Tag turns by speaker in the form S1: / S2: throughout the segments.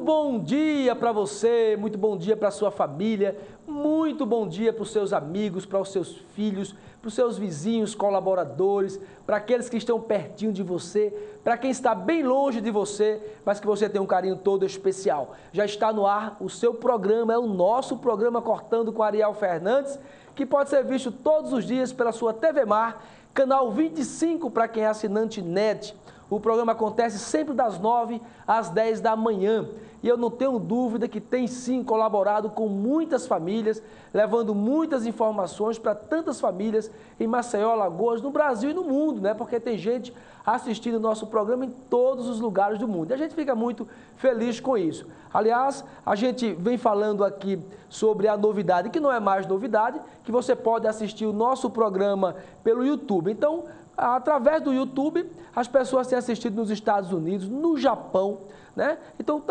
S1: bom dia para você, muito bom dia para a sua família, muito bom dia para os seus amigos, para os seus filhos, para os seus vizinhos, colaboradores, para aqueles que estão pertinho de você, para quem está bem longe de você, mas que você tem um carinho todo especial. Já está no ar o seu programa, é o nosso programa Cortando com Ariel Fernandes, que pode ser visto todos os dias pela sua TV Mar, canal 25 para quem é assinante NET. O programa acontece sempre das 9 às 10 da manhã. E eu não tenho dúvida que tem sim colaborado com muitas famílias, levando muitas informações para tantas famílias em Maceió, Alagoas, no Brasil e no mundo, né? Porque tem gente assistindo o nosso programa em todos os lugares do mundo. E a gente fica muito feliz com isso. Aliás, a gente vem falando aqui sobre a novidade, que não é mais novidade, que você pode assistir o nosso programa pelo YouTube. Então, através do YouTube, as pessoas têm assistido nos Estados Unidos, no Japão, né? Então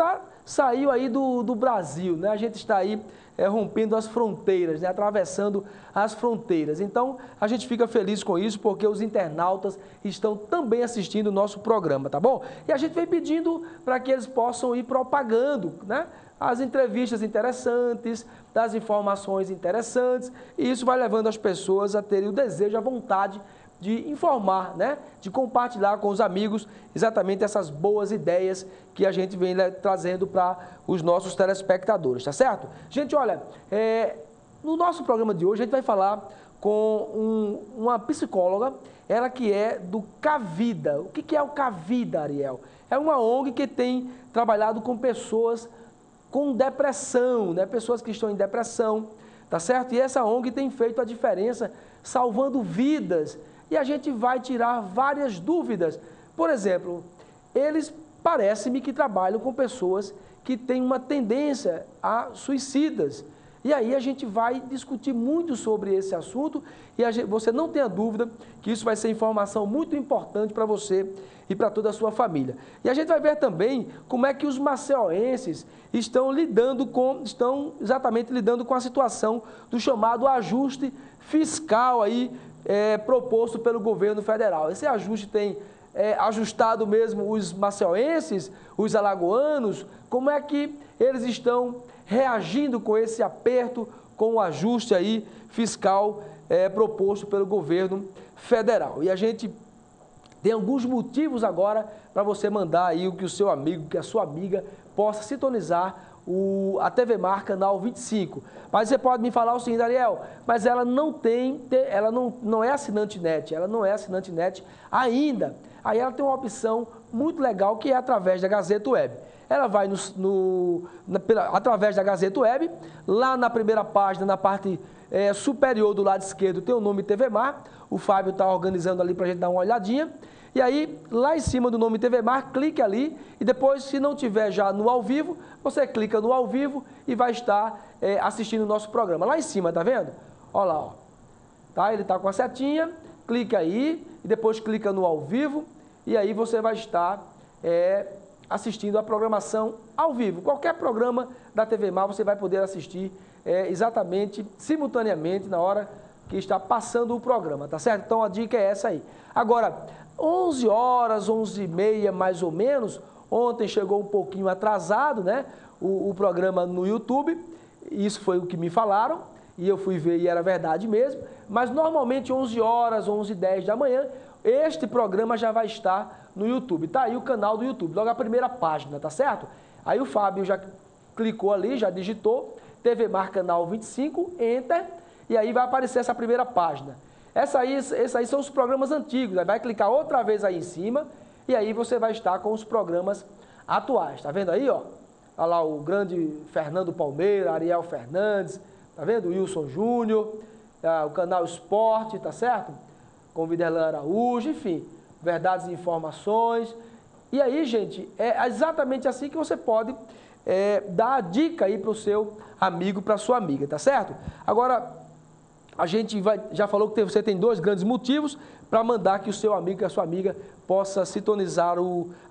S1: saiu aí do Brasil, né? A gente está aí rompendo as fronteiras, né? Atravessando as fronteiras. Então a gente fica feliz com isso porque os internautas estão também assistindo o nosso programa, tá bom? E a gente vem pedindo para que eles possam ir propagando, né? As entrevistas interessantes, das informações interessantes, e isso vai levando as pessoas a terem o desejo, a vontade de informar, né? De compartilhar com os amigos exatamente essas boas ideias que a gente vem trazendo para os nossos telespectadores, tá certo? Gente, olha, no nosso programa de hoje a gente vai falar com uma psicóloga, ela que é do Cavida. O que é o Cavida, Ariel? É uma ONG que tem trabalhado com pessoas com depressão, né? Pessoas que estão em depressão, tá certo? E essa ONG tem feito a diferença, salvando vidas. E a gente vai tirar várias dúvidas. Por exemplo, eles parece-me que trabalham com pessoas que têm uma tendência a suicidas. E aí a gente vai discutir muito sobre esse assunto e você não tenha dúvida que isso vai ser informação muito importante para você e para toda a sua família. E a gente vai ver também como é que os maceoenses estão exatamente lidando com a situação do chamado ajuste fiscal aí, proposto pelo governo federal. Esse ajuste tem ajustado mesmo os maceoenses, os alagoanos? Como é que eles estão reagindo com esse aperto, com o ajuste aí fiscal proposto pelo governo federal? E a gente tem alguns motivos agora para você mandar aí o que o seu amigo, que a sua amiga possa sintonizar a TV Mar, canal 25. Mas você pode me falar o seguinte, Ariel, mas ela não é assinante NET, ela não é assinante NET ainda. Aí ela tem uma opção muito legal que é através da Gazeta Web. Ela vai através da Gazeta Web, lá na primeira página, na parte superior do lado esquerdo, tem o nome TV Mar. O Fábio está organizando ali para a gente dar uma olhadinha. E aí, lá em cima do nome TV Mar, clique ali e depois, se não tiver já no ao vivo, você clica no ao vivo e vai estar assistindo o nosso programa. Lá em cima, tá vendo? Olha lá, ó. Tá? Ele está com a setinha, clica aí e depois clica no ao vivo e aí você vai estar assistindo a programação ao vivo. Qualquer programa da TV Mar você vai poder assistir exatamente, simultaneamente, na hora que está passando o programa, tá certo? Então a dica é essa aí. Agora, 11 horas, 11h30 mais ou menos, ontem chegou um pouquinho atrasado, né? O programa no YouTube, isso foi o que me falaram, e eu fui ver e era verdade mesmo, mas normalmente 11 horas, 11h10 da manhã, este programa já vai estar no YouTube, tá aí o canal do YouTube, logo a primeira página, tá certo? Aí o Fábio já clicou ali, já digitou, TV Mar Canal 25, Enter, e aí vai aparecer essa primeira página. Esses aí são os programas antigos, aí vai clicar outra vez aí em cima, e aí você vai estar com os programas atuais, tá vendo aí, ó? Olha lá o grande Fernando Palmeira, Ariel Fernandes, tá vendo? Wilson Júnior, o canal Esporte, tá certo? Com Viderlan Araújo, enfim, Verdades e Informações. E aí, gente, é exatamente assim que você pode dar a dica aí para o seu amigo, para a sua amiga, tá certo? Agora, a gente já falou que você tem dois grandes motivos para mandar que o seu amigo e a sua amiga possa sintonizar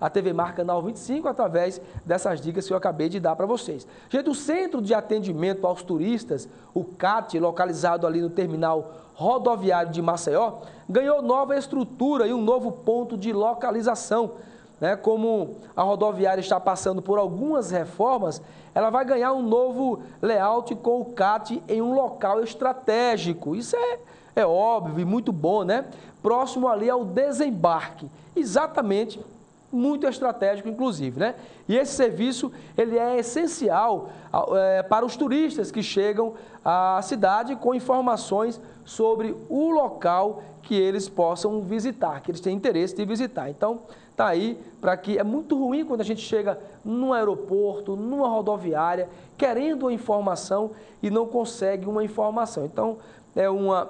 S1: a TV Mar Canal 25 através dessas dicas que eu acabei de dar para vocês. Gente, o Centro de Atendimento aos Turistas, o CAT, localizado ali no terminal rodoviário de Maceió, ganhou nova estrutura e um novo ponto de localização. né, como a rodoviária está passando por algumas reformas, ela vai ganhar um novo layout com o CAT em um local estratégico. Isso é óbvio e muito bom, né? Próximo ali ao desembarque. Exatamente, muito estratégico, inclusive, né? E esse serviço, ele é essencial para os turistas que chegam à cidade com informações sobre o local que eles possam visitar, que eles têm interesse de visitar. Então, tá aí para que é muito ruim quando a gente chega num aeroporto, numa rodoviária, querendo uma informação e não consegue uma informação. Então,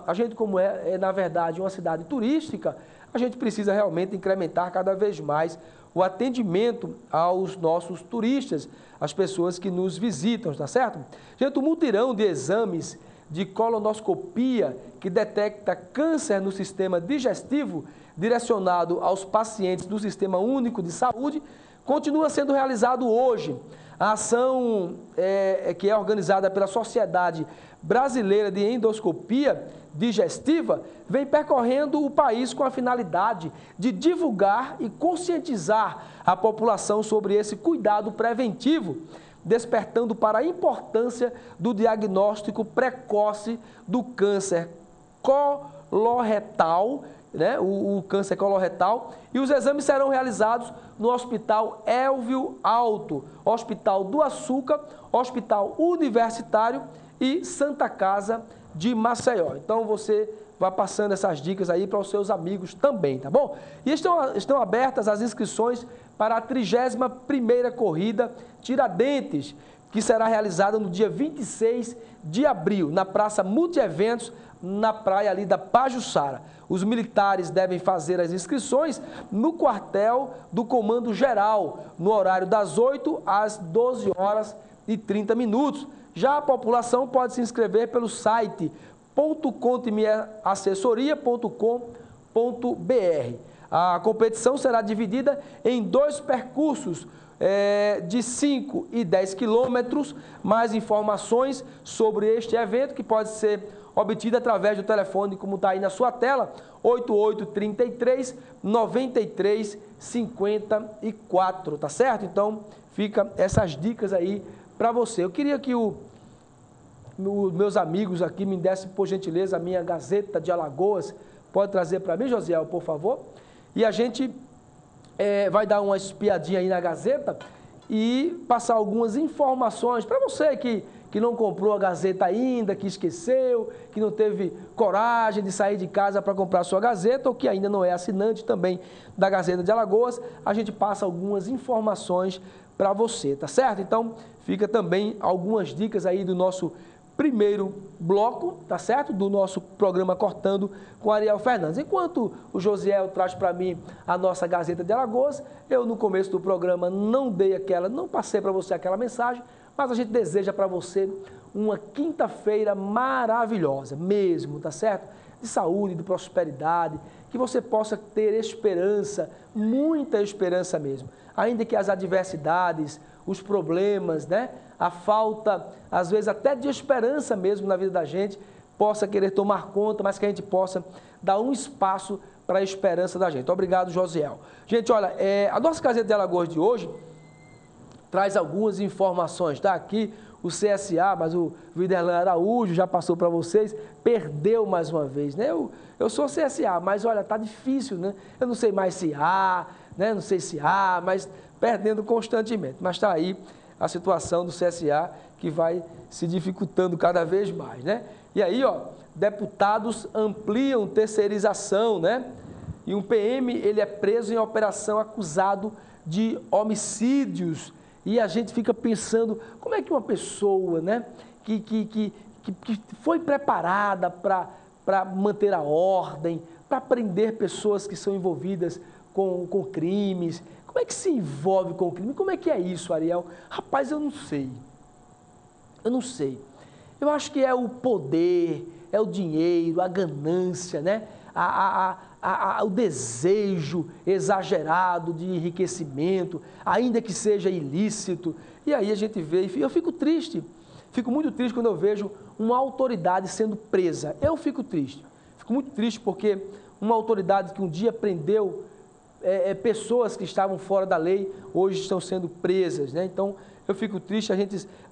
S1: a gente como na verdade, uma cidade turística, a gente precisa realmente incrementar cada vez mais o atendimento aos nossos turistas, as pessoas que nos visitam, tá certo? Gente, o mutirão de exames de colonoscopia que detecta câncer no sistema digestivo, direcionado aos pacientes do Sistema Único de Saúde, continua sendo realizado hoje. A ação que é organizada pela Sociedade Brasileira de Endoscopia Digestiva vem percorrendo o país com a finalidade de divulgar e conscientizar a população sobre esse cuidado preventivo, despertando para a importância do diagnóstico precoce do câncer coloretal, né? O câncer coloretal, e os exames serão realizados no Hospital Elvio Alto, Hospital do Açúcar, Hospital Universitário e Santa Casa de Maceió. Então você vai passando essas dicas aí para os seus amigos também, tá bom? E estão abertas as inscrições para a 31ª Corrida Tiradentes, que será realizada no dia 26 de abril, na Praça Multieventos, na praia ali da Pajuçara. Os militares devem fazer as inscrições no quartel do Comando Geral, no horário das 8 às 12 horas e 30 minutos. Já a população pode se inscrever pelo site .contemeassessoria.com.br. A competição será dividida em 2 percursos de 5 e 10 quilômetros. Mais informações sobre este evento, que pode ser obtida através do telefone, como está aí na sua tela, 8833 93 54, tá certo? Então, fica essas dicas aí para você. Eu queria que meus amigos aqui me dessem, por gentileza, a minha Gazeta de Alagoas. Pode trazer para mim, Josiel, por favor? E a gente vai dar uma espiadinha aí na Gazeta e passar algumas informações para você que não comprou a Gazeta ainda, que esqueceu, que não teve coragem de sair de casa para comprar a sua Gazeta, ou que ainda não é assinante também da Gazeta de Alagoas. A gente passa algumas informações para você, tá certo? Então, fica também algumas dicas aí do nosso primeiro bloco, tá certo? Do nosso programa Cortando com Ariel Fernandes. Enquanto o Josiel traz para mim a nossa Gazeta de Alagoas, eu no começo do programa não passei para você aquela mensagem, mas a gente deseja para você uma quinta-feira maravilhosa, mesmo, tá certo? De saúde, de prosperidade, que você possa ter esperança, muita esperança mesmo. Ainda que as adversidades, os problemas, né? A falta, às vezes, até de esperança mesmo na vida da gente, possa querer tomar conta, mas que a gente possa dar um espaço para a esperança da gente. Obrigado, Josiel. Gente, olha, a nossa Gazeta de Alagoas de hoje traz algumas informações, tá? Aqui o CSA, mas o Viderlan Araújo já passou para vocês, perdeu mais uma vez, né? Eu sou CSA, mas olha, tá difícil, né? Eu não sei mais se há, né? Não sei se há, mas perdendo constantemente. Mas está aí a situação do CSA, que vai se dificultando cada vez mais, né? E aí, ó, deputados ampliam terceirização, né? E um PM, ele é preso em operação acusado de homicídios. E a gente fica pensando, como é que uma pessoa, né, que foi preparada para manter a ordem, para prender pessoas que são envolvidas com crimes, como é que se envolve com o crime? Como é que é isso, Ariel? Rapaz, eu não sei. Eu não sei. Eu acho que é o poder, é o dinheiro, a ganância, né? O desejo exagerado de enriquecimento, ainda que seja ilícito. E aí a gente vê, e eu fico triste, fico muito triste quando eu vejo uma autoridade sendo presa. Eu fico muito triste porque uma autoridade que um dia prendeu pessoas que estavam fora da lei hoje estão sendo presas, né? Então, eu fico triste,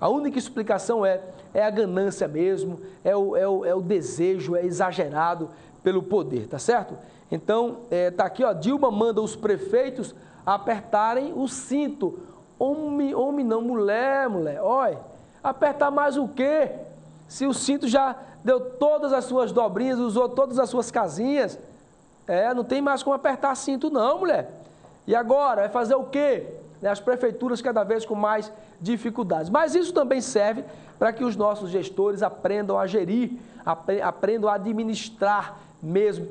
S1: a única explicação é a ganância mesmo, é o desejo, é exagerado pelo poder, tá certo? Então, tá aqui, ó, Dilma manda os prefeitos apertarem o cinto. Homem não, mulher, olha, apertar mais o quê? Se o cinto já deu todas as suas dobrinhas, usou todas as suas casinhas, não tem mais como apertar cinto não, mulher. E agora, vai fazer o quê? As prefeituras cada vez com mais dificuldades. Mas isso também serve para que os nossos gestores aprendam a gerir, aprendam a administrar mesmo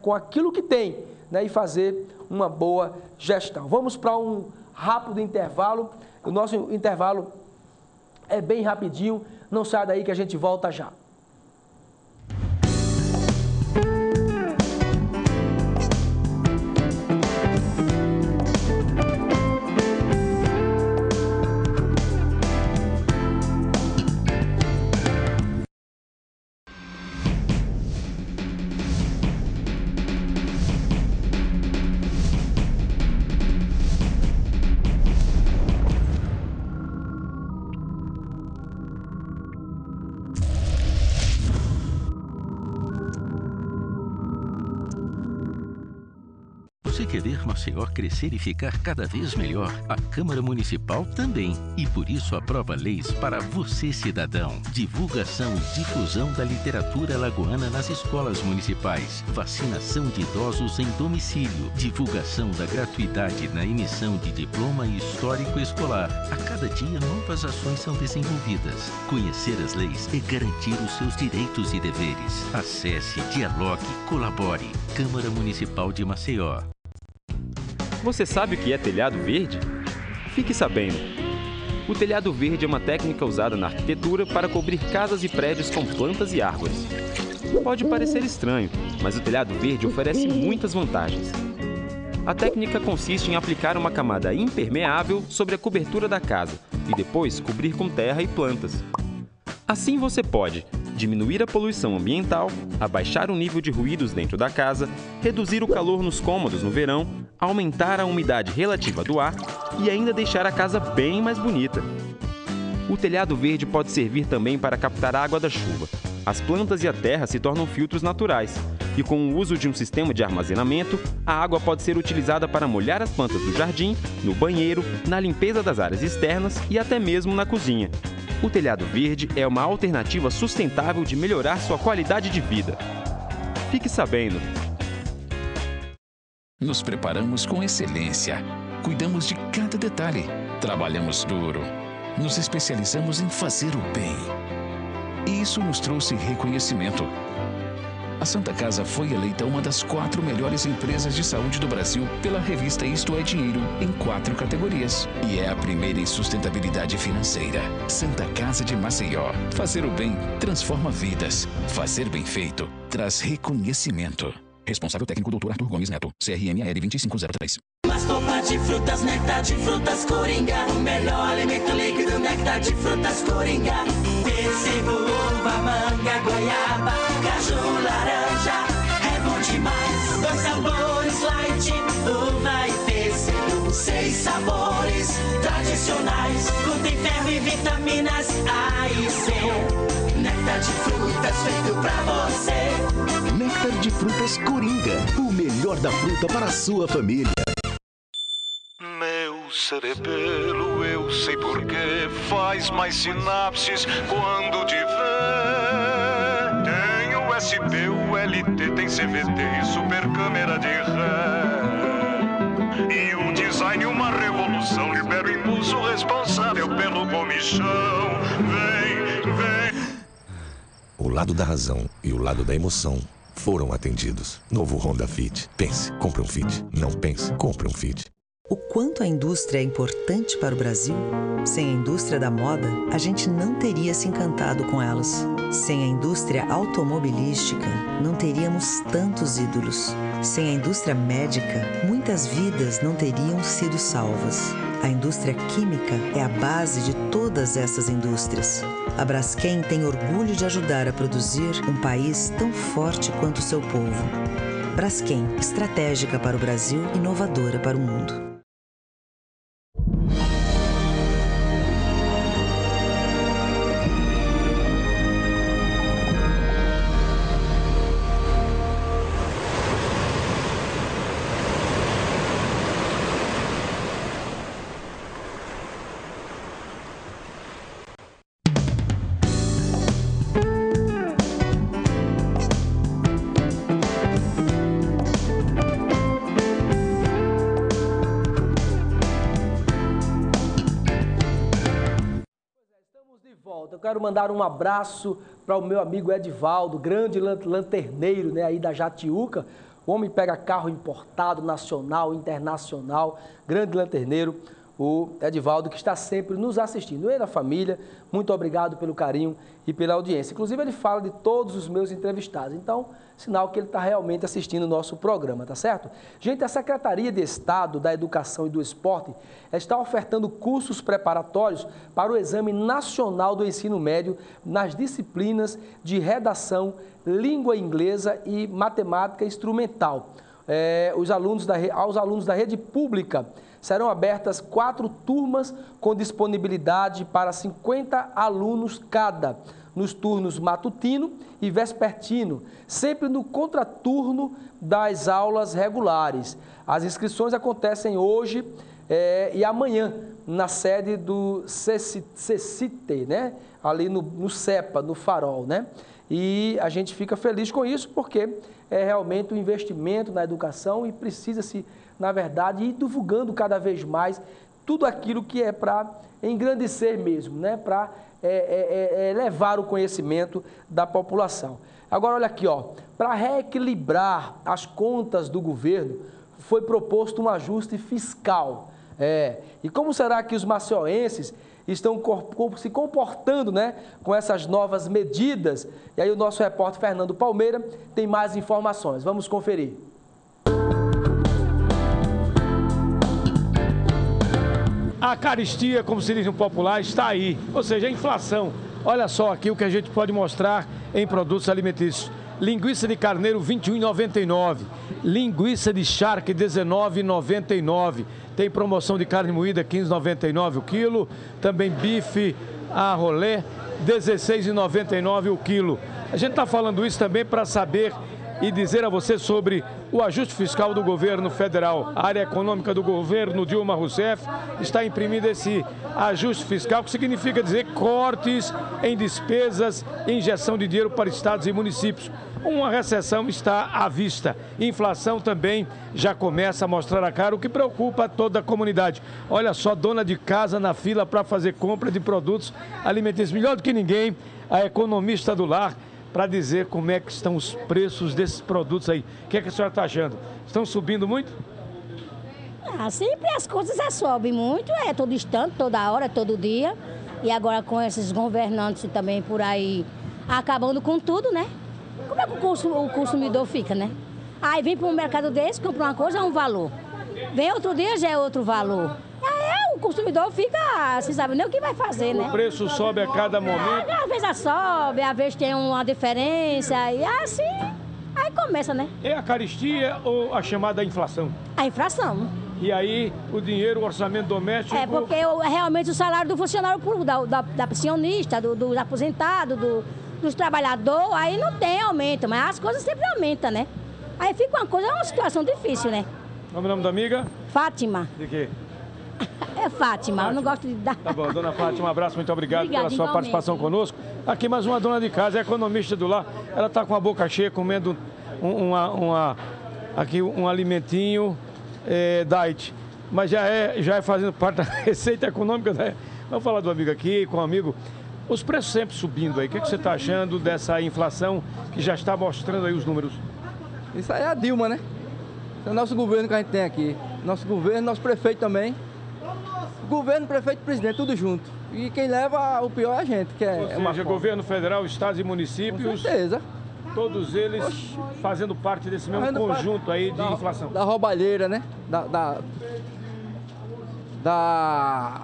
S1: com aquilo que tem, né, e fazer uma boa gestão. Vamos para um rápido intervalo. O nosso intervalo é bem rapidinho. Não sai daí que a gente volta já.
S2: você querer Maceió crescer e ficar cada vez melhor, a Câmara Municipal também. E por isso aprova leis para você, cidadão. Divulgação e difusão da literatura alagoana nas escolas municipais. Vacinação de idosos em domicílio. Divulgação da gratuidade na emissão de diploma e histórico escolar. A cada dia, novas ações são desenvolvidas. Conhecer as leis é garantir os seus direitos e deveres. Acesse, dialogue, colabore. Câmara Municipal de Maceió.
S3: Você sabe o que é telhado verde? Fique sabendo. O telhado verde é uma técnica usada na arquitetura para cobrir casas e prédios com plantas e árvores. Pode parecer estranho, mas o telhado verde oferece muitas vantagens. A técnica consiste em aplicar uma camada impermeável sobre a cobertura da casa e depois cobrir com terra e plantas. Assim você pode diminuir a poluição ambiental, abaixar o nível de ruídos dentro da casa, reduzir o calor nos cômodos no verão, aumentar a umidade relativa do ar e ainda deixar a casa bem mais bonita. O telhado verde pode servir também para captar a água da chuva. As plantas e a terra se tornam filtros naturais e, com o uso de um sistema de armazenamento, a água pode ser utilizada para molhar as plantas do jardim, no banheiro, na limpeza das áreas externas e até mesmo na cozinha. O telhado verde é uma alternativa sustentável de melhorar sua qualidade de vida. Fique sabendo.
S4: Nos preparamos com excelência. Cuidamos de cada detalhe. Trabalhamos duro. Nos especializamos em fazer o bem. E isso nos trouxe reconhecimento. A Santa Casa foi eleita uma das 4 melhores empresas de saúde do Brasil pela revista Isto é Dinheiro em 4 categorias. E é a primeira em sustentabilidade financeira. Santa Casa de Maceió. Fazer o bem transforma vidas. Fazer bem feito traz reconhecimento. Responsável técnico Dr. Arthur Gomes Neto, CRMAR 2503.
S5: Sopa de frutas, néctar de frutas Coringa. O melhor alimento líquido, néctar de frutas Coringa. Pêssego, uva, manga, goiaba, caju, laranja. É bom demais. 2 sabores light, uva e pêssego. 6 sabores tradicionais. Contém ferro e vitaminas A e C. Néctar de frutas feito pra você.
S6: Néctar de frutas Coringa. O melhor da fruta para a sua família.
S7: Meu cerebelo, eu sei porquê, faz mais sinapses quando te vê. Tem USB, ULT, tem CVT e super câmera de ré. E um design, uma revolução, libera o impulso responsável pelo comichão. Vem, vem.
S6: O lado da razão e o lado da emoção foram atendidos. Novo Honda Fit. Pense, compre um Fit. Não pense, compre um Fit.
S8: O quanto a indústria é importante para o Brasil? Sem a indústria da moda, a gente não teria se encantado com elas. Sem a indústria automobilística, não teríamos tantos ídolos. Sem a indústria médica, muitas vidas não teriam sido salvas. A indústria química é a base de todas essas indústrias. A Braskem tem orgulho de ajudar a produzir um país tão forte quanto seu povo. Braskem, estratégica para o Brasil, inovadora para o mundo.
S1: Eu quero mandar um abraço para o meu amigo Edivaldo, grande lanterneiro, né, aí da Jatiuca. O homem pega carro importado, nacional, internacional, grande lanterneiro, o Edivaldo, que está sempre nos assistindo. Ele, a família, muito obrigado pelo carinho e pela audiência. Inclusive, ele fala de todos os meus entrevistados. Então, sinal que ele está realmente assistindo o nosso programa, tá certo? Gente, a Secretaria de Estado da Educação e do Esporte está ofertando cursos preparatórios para o Exame Nacional do Ensino Médio nas disciplinas de redação, língua inglesa e matemática instrumental. Aos alunos da rede pública serão abertas 4 turmas com disponibilidade para 50 alunos cada, nos turnos matutino e vespertino, sempre no contraturno das aulas regulares. As inscrições acontecem hoje e amanhã, na sede do CECIT, né? Ali no CEPA, no Farol, né? E a gente fica feliz com isso porque é realmente um investimento na educação e precisa-se, na verdade, ir divulgando cada vez mais tudo aquilo que é para engrandecer mesmo, né? Para levar o conhecimento da população. Agora, olha aqui, ó, para reequilibrar as contas do governo, foi proposto um ajuste fiscal. E como será que os macioenses estão se comportando, né, com essas novas medidas? E aí o nosso repórter Fernando Palmeira tem mais informações. Vamos conferir.
S9: A caristia, como se diz no popular, está aí, ou seja, a inflação. Olha só aqui o que a gente pode mostrar em produtos alimentícios. Linguiça de carneiro, R$ 21,99. Linguiça de charque, R$ 19,99. Tem promoção de carne moída, R$ 15,99 o quilo. Também bife a rolê, R$ 16,99 o quilo. A gente está falando isso também para saber e dizer a você sobre o ajuste fiscal do governo federal. A área econômica do governo Dilma Rousseff está imprimindo esse ajuste fiscal, que significa dizer cortes em despesas e injeção de dinheiro para estados e municípios. Uma recessão está à vista. Inflação também já começa a mostrar a cara, o que preocupa toda a comunidade. Olha só, dona de casa na fila para fazer compra de produtos alimentícios. Melhor do que ninguém, a economista do lar, para dizer como é que estão os preços desses produtos aí. O que é que a senhora está achando? Estão subindo muito?
S10: Sempre as coisas sobem muito, todo instante, toda hora, todo dia. E agora com esses governantes também por aí acabando com tudo, né? Como é que o consumidor fica, né? Aí vem para um mercado desse, compra uma coisa, é um valor. Vem outro dia, já é outro valor. Aí o consumidor fica, você sabe nem o que vai fazer, né?
S9: O preço sobe a cada momento?
S10: Às vezes sobe, às vezes tem uma diferença, e assim, aí começa, né?
S9: É a caristia ou a chamada inflação?
S10: A inflação.
S9: E aí o dinheiro, o orçamento doméstico...
S10: Porque realmente o salário do funcionário público, da pensionista, do aposentado, dos trabalhadores, aí não tem aumento, mas as coisas sempre aumentam, né? Aí fica uma situação difícil, né?
S9: Qual é o nome da amiga?
S10: Fátima.
S9: De quê?
S10: É Fátima, eu não gosto de dar...
S9: Tá bom, dona Fátima, um abraço, muito obrigado pela sua participação conosco. Aqui mais uma dona de casa, é economista do lar, ela está com a boca cheia, comendo aqui um alimentinho diet, mas já é fazendo parte da receita econômica, né? Vamos falar do amigo aqui, com o amigo. Os preços sempre subindo aí, o que você está achando dessa inflação que já está mostrando aí os números?
S11: Isso aí é a Dilma, né? Esse é o nosso governo que a gente tem aqui. Nosso governo, nosso prefeito também. Governo, prefeito e presidente, tudo junto. E quem leva o pior é a gente, que é
S9: Ou seja, governo federal, estados e municípios.
S11: Com certeza.
S9: Todos eles fazendo parte desse mesmo conjunto aí de inflação.
S11: Da roubalheira, né?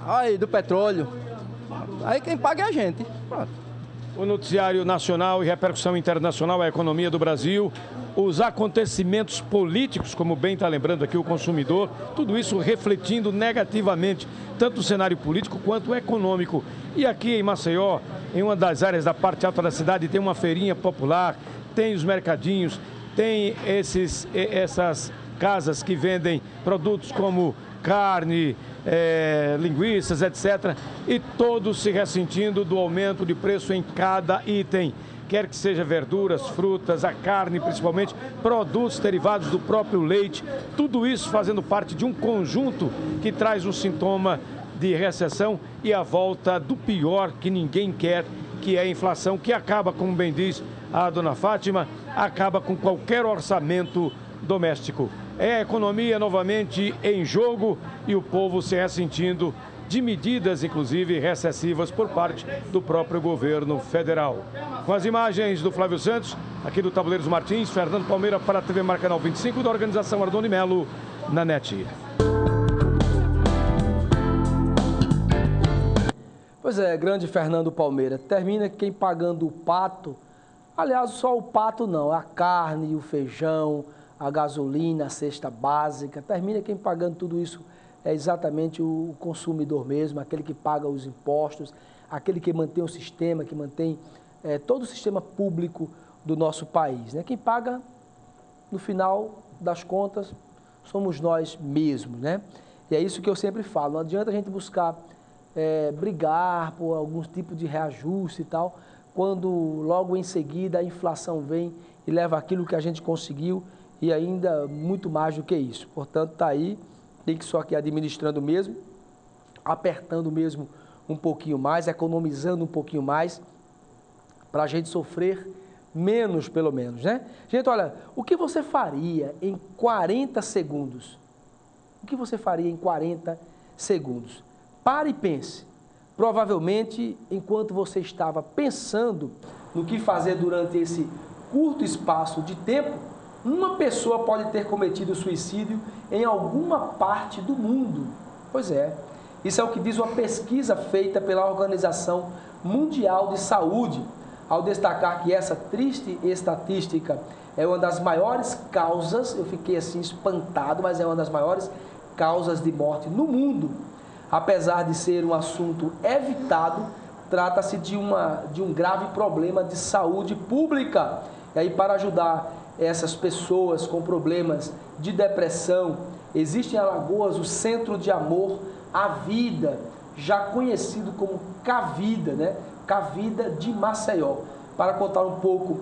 S11: Aí, do petróleo. Aí quem paga é a gente. Pronto.
S9: O noticiário nacional e repercussão internacional, a economia do Brasil, os acontecimentos políticos, como bem está lembrando aqui o consumidor, tudo isso refletindo negativamente, tanto o cenário político quanto o econômico. E aqui em Maceió, em uma das áreas da parte alta da cidade, tem uma feirinha popular, tem os mercadinhos, tem essas casas que vendem produtos como carne, linguiças, etc. E todos se ressentindo do aumento de preço em cada item. Quer que seja verduras, frutas, a carne principalmente, produtos derivados do próprio leite. Tudo isso fazendo parte de um conjunto que traz um sintoma de recessão e a volta do pior que ninguém quer, que é a inflação, que acaba, como bem diz a dona Fátima, acaba com qualquer orçamento doméstico. É a economia novamente em jogo e o povo se ressentindo de medidas, inclusive, recessivas por parte do próprio governo federal. Com as imagens do Flávio Santos, aqui do Tabuleiros Martins, Fernando Palmeira para a TV Marcanal 25, da organização Ardoni Melo, na NET.
S1: Pois é, grande Fernando Palmeira. Termina quem pagando o pato, aliás, só o pato não, a carne, o feijão, a gasolina, a cesta básica, termina quem pagando tudo isso é exatamente o consumidor mesmo, aquele que paga os impostos, aquele que mantém o sistema, que mantém todo o sistema público do nosso país, né? Quem paga, no final das contas, somos nós mesmos, né? E é isso que eu sempre falo, não adianta a gente buscar brigar por algum tipo de reajuste e tal, quando logo em seguida a inflação vem e leva aquilo que a gente conseguiu e ainda muito mais do que isso. Portanto, está aí, tem que só aqui administrando mesmo, apertando mesmo um pouquinho mais, economizando um pouquinho mais, para a gente sofrer menos, pelo menos, né? Gente, olha, o que você faria em 40 segundos? O que você faria em 40 segundos? Pare e pense. Provavelmente, enquanto você estava pensando no que fazer durante esse curto espaço de tempo, uma pessoa pode ter cometido suicídio em alguma parte do mundo. Pois é, isso é o que diz uma pesquisa feita pela Organização Mundial de Saúde, ao destacar que essa triste estatística é uma das maiores causas, eu fiquei assim espantado, mas é uma das maiores causas de morte no mundo. Apesar de ser um assunto evitado, trata-se de um grave problema de saúde pública. E aí, para ajudar essas pessoas com problemas de depressão, existe em Alagoas o Centro de Amor à Vida, já conhecido como Cavida, né? Cavida de Maceió. Para contar um pouco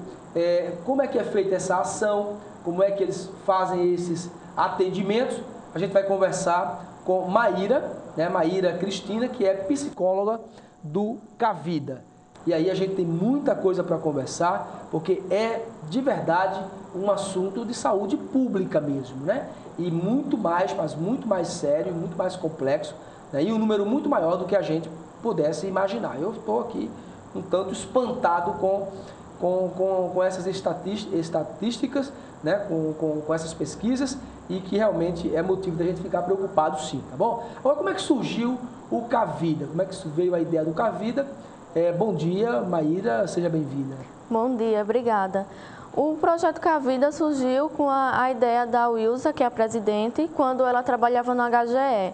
S1: como é que é feita essa ação, como é que eles fazem esses atendimentos, a gente vai conversar com Maíra, né? Maíra Cristina, que é psicóloga do Cavida. E aí a gente tem muita coisa para conversar, porque é de verdade um assunto de saúde pública mesmo, né? E muito mais, mas muito mais sério, muito mais complexo, né? E um número muito maior do que a gente pudesse imaginar. Eu estou aqui um tanto espantado com essas estatísticas, né? Com essas pesquisas, e que realmente é motivo da gente ficar preocupado sim, tá bom? Agora, como é que surgiu o Cavida? Como é que veio a ideia do Cavida? Bom dia, Maíra, seja bem-vinda.
S12: Bom dia, obrigada. O projeto Cavida surgiu com a ideia da Wilsa, que é a presidente, quando ela trabalhava no HGE.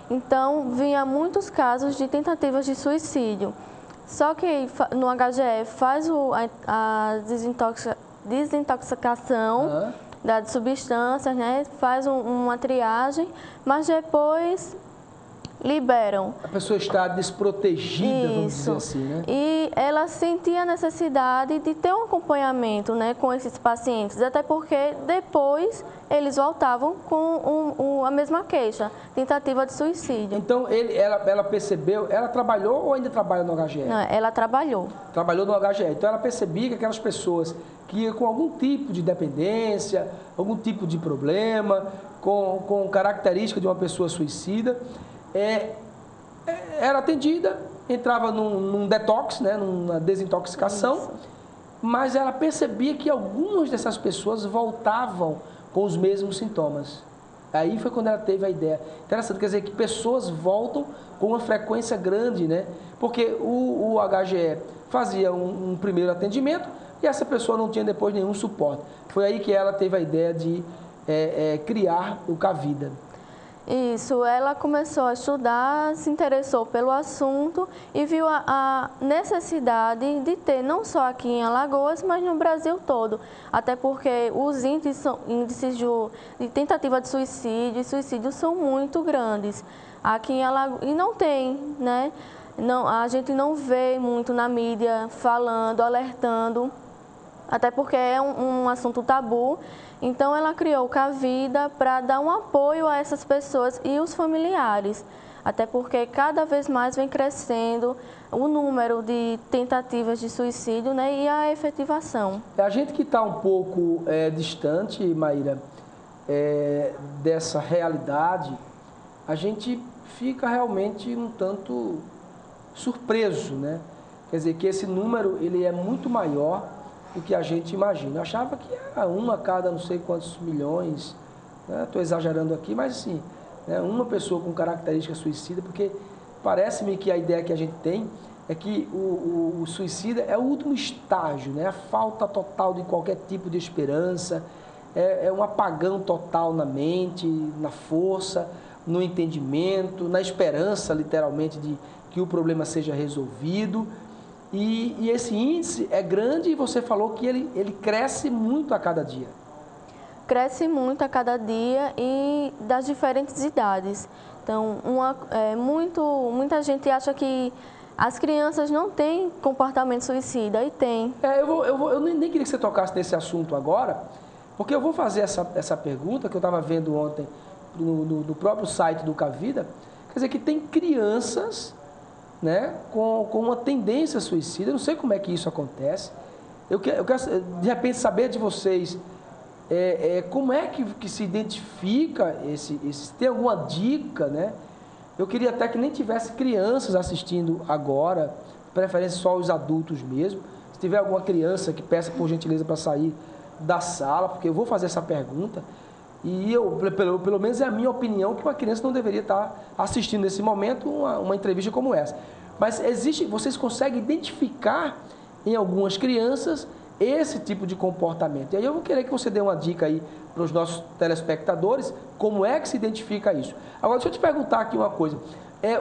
S12: Então, vinha muitos casos de tentativas de suicídio. Só que no HGE faz a desintoxicação das substâncias, né? Faz uma triagem, mas depois liberam.
S1: A pessoa está desprotegida, vamos dizer assim, né?
S12: E ela sentia a necessidade de ter um acompanhamento, né, com esses pacientes, até porque depois eles voltavam com a mesma queixa, tentativa de suicídio.
S1: Então, ela percebeu, ela trabalhou ou ainda trabalha no HGE?
S12: Não, ela trabalhou. Trabalhou
S1: no HGE. Então, ela percebia que aquelas pessoas que com algum tipo de dependência, algum tipo de problema, com característica de uma pessoa suicida, era atendida, entrava num detox, né, numa desintoxicação. Isso. Mas ela percebia que algumas dessas pessoas voltavam com os mesmos sintomas. Aí foi quando ela teve a ideia. Interessante, quer dizer que pessoas voltam com uma frequência grande, né? Porque o HGE fazia um primeiro atendimento e essa pessoa não tinha depois nenhum suporte. Foi aí que ela teve a ideia de criar o Cavida.
S12: Isso, ela começou a estudar, se interessou pelo assunto e viu a necessidade de ter, não só aqui em Alagoas, mas no Brasil todo. Até porque os índices de tentativa de suicídio e suicídio são muito grandes. Aqui em Alagoas, e não tem, né? Não, a gente não vê muito na mídia falando, alertando, até porque é um assunto tabu. Então, ela criou o Cavida para dar um apoio a essas pessoas e os familiares, até porque cada vez mais vem crescendo o número de tentativas de suicídio, né, e a efetivação.
S1: A gente que está um pouco distante, Maíra, dessa realidade, a gente fica realmente um tanto surpreso, né? Quer dizer, que esse número ele é muito maior do que a gente imagina. Eu achava que era uma a cada não sei quantos milhões, né? Estou exagerando aqui, mas assim, né? Uma pessoa com característica suicida, porque parece-me que a ideia que a gente tem é que o suicida é o último estágio, né? A falta total de qualquer tipo de esperança, é um apagão total na mente, na força, no entendimento, na esperança, literalmente, de que o problema seja resolvido. E esse índice é grande e você falou que ele cresce muito a cada dia.
S12: Cresce muito a cada dia e das diferentes idades. Então, muita gente acha que as crianças não têm comportamento suicida, e tem.
S1: Eu nem queria que você tocasse nesse assunto agora, porque eu vou fazer essa pergunta que eu estava vendo ontem no próprio site do Cavida. Quer dizer, que tem crianças, né, com uma tendência suicida. Eu não sei como é que isso acontece. Eu quero de repente, saber de vocês como é que se identifica esse. Tem alguma dica, né? Eu queria até que nem tivesse crianças assistindo agora, de preferência só os adultos mesmo. Se tiver alguma criança que peça por gentileza para sair da sala, porque eu vou fazer essa pergunta. E pelo menos é a minha opinião, que uma criança não deveria estar assistindo nesse momento uma entrevista como essa. Mas vocês conseguem identificar em algumas crianças esse tipo de comportamento. E aí eu vou querer que você dê uma dica aí para os nossos telespectadores, como é que se identifica isso. Agora, deixa eu te perguntar aqui uma coisa.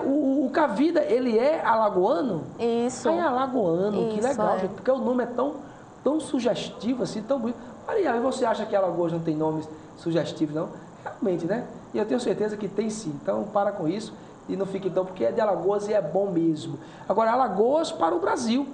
S1: O Cavida, ele é alagoano?
S12: Isso.
S1: É alagoano,
S12: isso,
S1: que legal, gente, porque o nome é tão sugestivo, assim, tão bonito. Maria, você acha que Alagoas não tem nomes sugestivos, não? Realmente, né? E eu tenho certeza que tem sim. Então, para com isso e não fique então, porque é de Alagoas e é bom mesmo. Agora, Alagoas para o Brasil.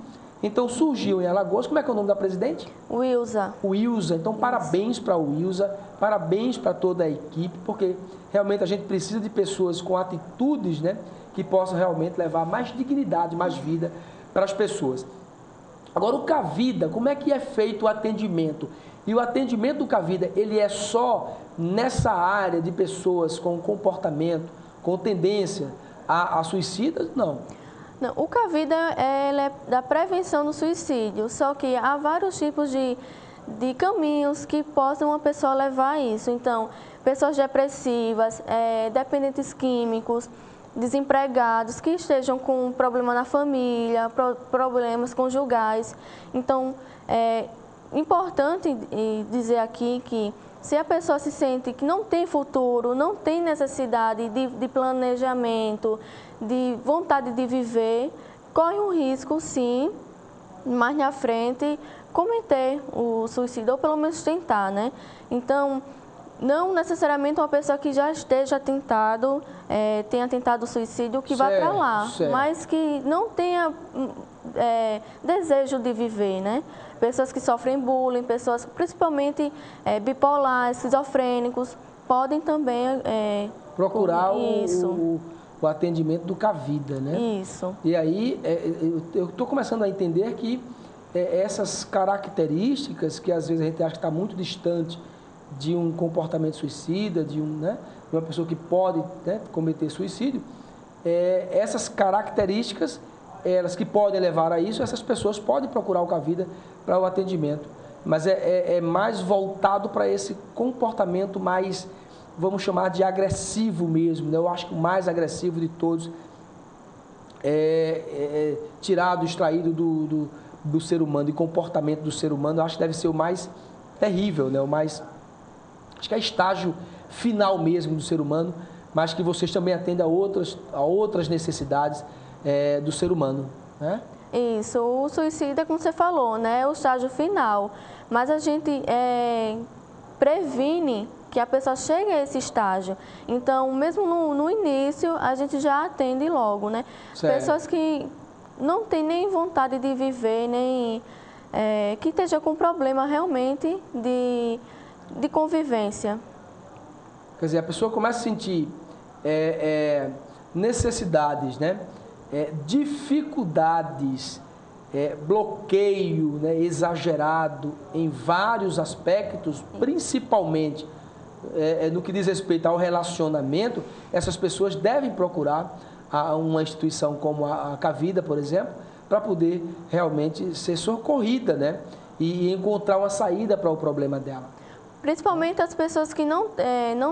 S1: Então, surgiu em Alagoas, como é que é o nome da presidente?
S12: Wilza.
S1: Wilza. Então, parabéns para a Wilza, parabéns para toda a equipe, porque realmente a gente precisa de pessoas com atitudes, né, que possam realmente levar mais dignidade, mais vida para as pessoas. Agora, o Cavida, como é que é feito o atendimento? E o atendimento do Cavida, ele é só nessa área de pessoas com comportamento, com tendência a suicidas? Não.
S12: Não, o Cavida é da prevenção do suicídio, só que há vários tipos de caminhos que possam uma pessoa levar a isso. Então, pessoas depressivas, dependentes químicos, desempregados, que estejam com problema na família, problemas conjugais. Então, é importante dizer aqui que se a pessoa se sente que não tem futuro, não tem necessidade de planejamento, de vontade de viver, corre um risco, sim, mais na frente, cometer o suicídio, ou pelo menos tentar, né? Então, não necessariamente uma pessoa que já esteja tenha tentado o suicídio que vá para lá, mas que não tenha desejo de viver, né? Pessoas que sofrem bullying, pessoas principalmente bipolares, esquizofrênicos, podem também
S1: procurar o atendimento do Cavida, né?
S12: Isso.
S1: E aí, eu estou começando a entender que essas características, que às vezes a gente acha que está muito distante de um comportamento suicida, de uma pessoa que pode, né, cometer suicídio, essas características, elas que podem levar a isso, essas pessoas podem procurar o Cavida para o atendimento. Mas é mais voltado para esse comportamento mais vamos chamar de agressivo mesmo, né? Eu acho que o mais agressivo de todos tirado, extraído do ser humano, e comportamento do ser humano, eu acho que deve ser o mais terrível, né? Acho que é estágio final mesmo do ser humano, mas que vocês também atendem a outras necessidades do ser humano, né?
S12: Isso, o suicídio, como você falou, né, é o estágio final, mas a gente previne que a pessoa chegue a esse estágio. Então, mesmo no início, a gente já atende logo, né?
S1: Certo.
S12: Pessoas que não têm nem vontade de viver, nem que esteja com problema realmente de convivência.
S1: Quer dizer, a pessoa começa a sentir necessidades, né? Dificuldades, bloqueio, né? Exagerado em vários aspectos, principalmente no que diz respeito ao relacionamento. Essas pessoas devem procurar uma instituição como a Cavida, por exemplo, para poder realmente ser socorrida, né? E encontrar uma saída para o problema dela.
S12: Principalmente as pessoas que não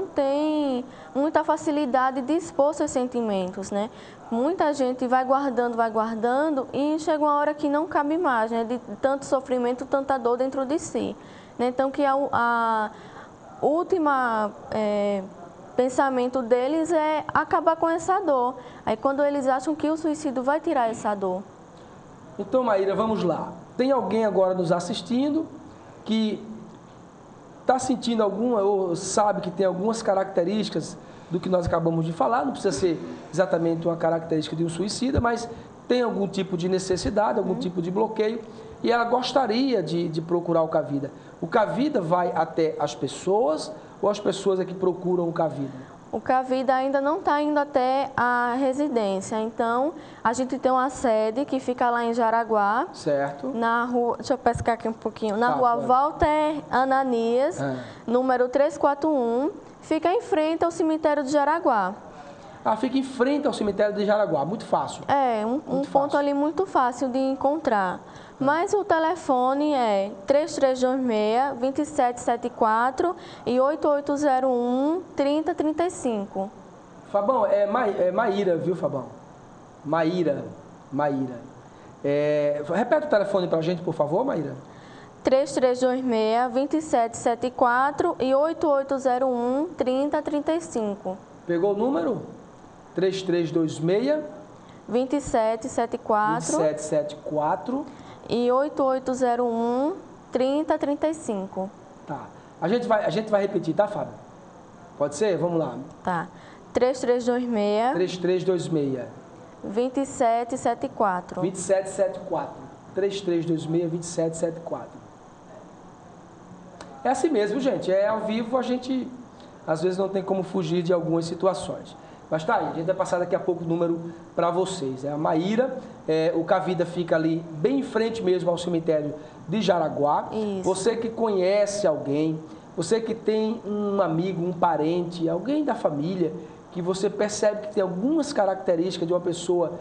S12: têm muita facilidade de expor seus sentimentos, né? Muita gente vai guardando e chega uma hora que não cabe mais, né? De tanto sofrimento, tanta dor dentro de si, né? Então, que a última pensamento deles é acabar com essa dor. Aí, quando eles acham que o suicídio vai tirar essa dor.
S1: Então, Maíra, vamos lá. Tem alguém agora nos assistindo que está sentindo alguma, ou sabe que tem algumas características do que nós acabamos de falar, não precisa ser exatamente uma característica de um suicida, mas tem algum tipo de necessidade, algum tipo de bloqueio, e ela gostaria de procurar o Cavida. O Cavida vai até as pessoas, ou as pessoas é que procuram o Cavida?
S12: O Cavida ainda não está indo até a residência, então a gente tem uma sede que fica lá em Jaraguá.
S1: Certo.
S12: Na rua, deixa eu pescar aqui um pouquinho, na rua Walter Ananias, número 341, fica em frente ao cemitério de Jaraguá.
S1: Ah, fica em frente ao cemitério de Jaraguá, muito fácil.
S12: Um ponto ali muito fácil de encontrar. Mas o telefone é 3326-2774 e 8801-3035.
S1: Fabão, é Maíra, viu, Fabão? Maíra. Repete o telefone para a gente, por favor, Maíra.
S12: 3326-2774 e 8801-3035.
S1: Pegou o número? 3326
S12: 2774 e 8801-3035.
S1: Tá. A gente vai repetir, tá, Fábio? Pode ser? Vamos lá.
S12: Tá. 3326 2774.
S1: 3326-2774. É assim mesmo, gente. É ao vivo, a gente às vezes não tem como fugir de algumas situações. Mas tá aí, a gente vai passar daqui a pouco o número para vocês. É a Maíra, o Cavida fica ali bem em frente mesmo ao cemitério de Jaraguá.
S12: Isso.
S1: Você que conhece alguém, você que tem um amigo, um parente, alguém da família, que você percebe que tem algumas características de uma pessoa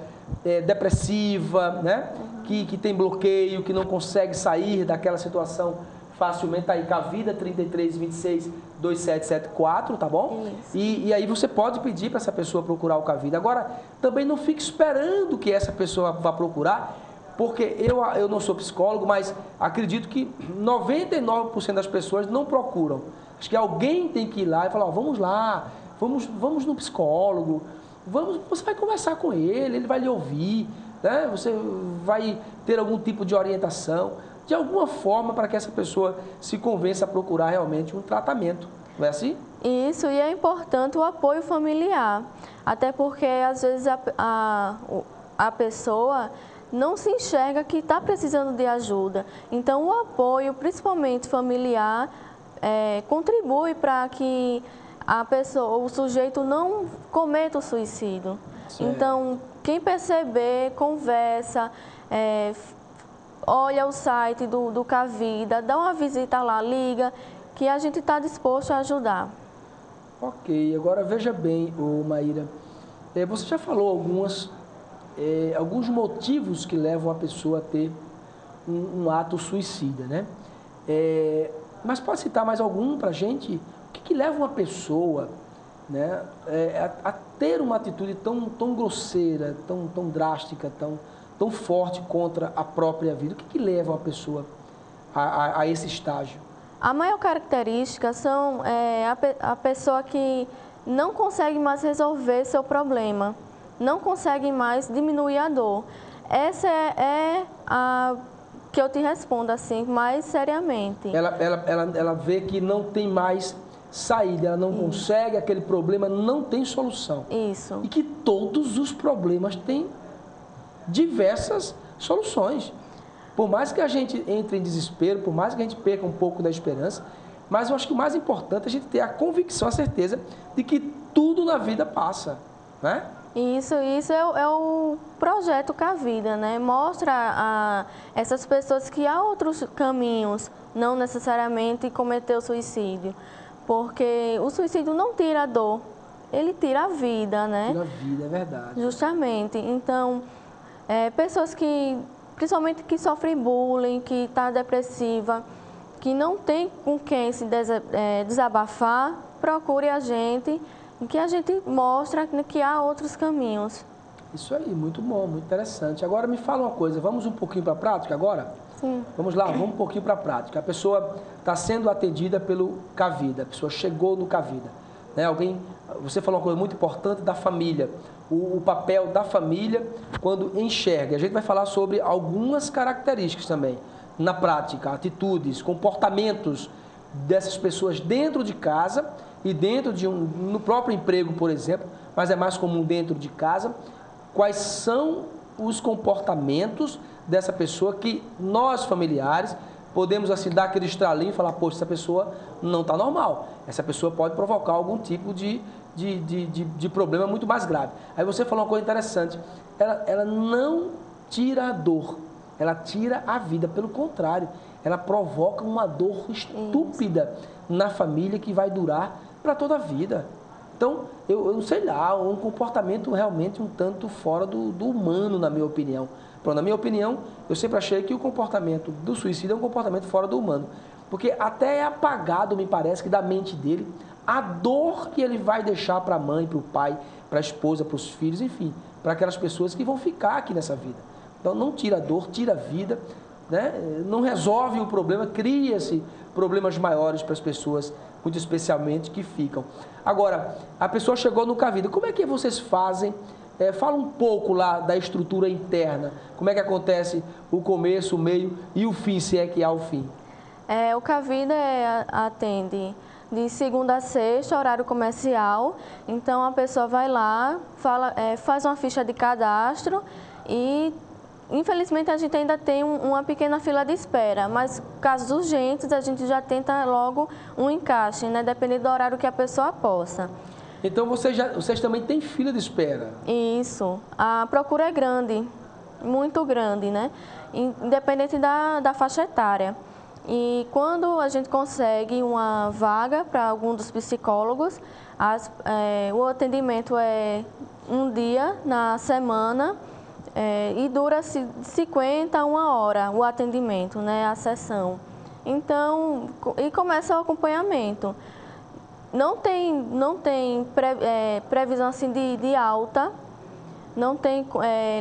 S1: depressiva, né? Que tem bloqueio, que não consegue sair daquela situação facilmente, tá aí, Cavida 3326-2774, tá bom? E aí você pode pedir para essa pessoa procurar o Cavida. Agora, também não fique esperando que essa pessoa vá procurar, porque eu não sou psicólogo, mas acredito que 99% das pessoas não procuram. Acho que alguém tem que ir lá e falar, vamos lá, vamos no psicólogo, você vai conversar com ele vai lhe ouvir, né? Você vai ter algum tipo de orientação, de alguma forma, para que essa pessoa se convença a procurar realmente um tratamento. Não é assim?
S12: Isso, e é importante o apoio familiar, até porque às vezes a pessoa não se enxerga que está precisando de ajuda. Então, o apoio, principalmente familiar, contribui para que a pessoa, o sujeito não cometa o suicídio. Certo. Então, quem perceber, conversa, olha o site do Cavida, dá uma visita lá, liga, que a gente está disposto a ajudar.
S1: Ok, agora veja bem, Maíra, você já falou alguns motivos que levam a pessoa a ter um ato suicida, né? Mas pode citar mais algum para a gente? O que leva uma pessoa, né, a ter uma atitude tão grosseira, tão drástica, tão forte contra a própria vida? O que leva uma pessoa a esse estágio?
S12: A maior característica são a pessoa que não consegue mais resolver seu problema, não consegue mais diminuir a dor. Essa é a que eu te respondo assim, mais seriamente.
S1: Ela vê que não tem mais saída, ela não consegue, aquele problema não tem solução.
S12: Isso.
S1: E que todos os problemas têm diversas soluções. Por mais que a gente entre em desespero, por mais que a gente perca um pouco da esperança, mas eu acho que o mais importante é a gente ter a convicção, a certeza de que tudo na vida passa, né?
S12: Isso é o projeto Cavida, né? Mostra a essas pessoas que há outros caminhos, não necessariamente cometer o suicídio. Porque o suicídio não tira a dor, ele tira a vida, né?
S1: Tira a vida, é verdade.
S12: Justamente. Então, pessoas que, principalmente que sofrem bullying, que está depressiva, que não tem com quem se desabafar, procure a gente, que a gente mostra que há outros caminhos.
S1: Isso aí, muito bom, muito interessante. Agora me fala uma coisa, vamos um pouquinho para a prática agora?
S12: Sim.
S1: Vamos lá, vamos um pouquinho para a prática. A pessoa está sendo atendida pelo Cavida, a pessoa chegou no Cavida. Né? Você falou uma coisa muito importante da família, o papel da família quando enxerga. A gente vai falar sobre algumas características também, na prática, atitudes, comportamentos dessas pessoas dentro de casa e dentro no próprio emprego, por exemplo, mas é mais comum dentro de casa. Quais são os comportamentos dessa pessoa que nós, familiares, podemos assim dar aquele estralinho e falar, poxa, essa pessoa não está normal. Essa pessoa pode provocar algum tipo de problema muito mais grave. Aí você falou uma coisa interessante, ela não tira a dor, ela tira a vida, pelo contrário, ela provoca uma dor estúpida na família que vai durar para toda a vida. Então, eu não sei lá, um comportamento realmente um tanto fora do humano, na minha opinião. Pronto, na minha opinião, eu sempre achei que o comportamento do suicídio é um comportamento fora do humano. Porque até é apagado, me parece, que da mente dele, a dor que ele vai deixar para a mãe, para o pai, para a esposa, para os filhos, enfim, para aquelas pessoas que vão ficar aqui nessa vida. Então, não tira a dor, tira a vida, né? Não resolve o problema, cria-se problemas maiores para as pessoas, muito especialmente, que ficam. Agora, a pessoa chegou no Cavida, como é que vocês fazem? Fala um pouco lá da estrutura interna, como é que acontece o começo, o meio e o fim, se é que há o fim.
S12: O Cavida atende de segunda a sexta, horário comercial, então a pessoa vai lá, faz uma ficha de cadastro e infelizmente a gente ainda tem uma pequena fila de espera, mas casos urgentes a gente já tenta logo um encaixe, né, dependendo do horário que a pessoa possa.
S1: Então vocês também têm fila de espera?
S12: Isso. A procura é grande, muito grande, né? Independente da faixa etária. E quando a gente consegue uma vaga para algum dos psicólogos, o atendimento é um dia na semana e dura 50 a 1 hora o atendimento, né? A sessão. Então, e começa o acompanhamento. Não tem previsão assim de alta, não tem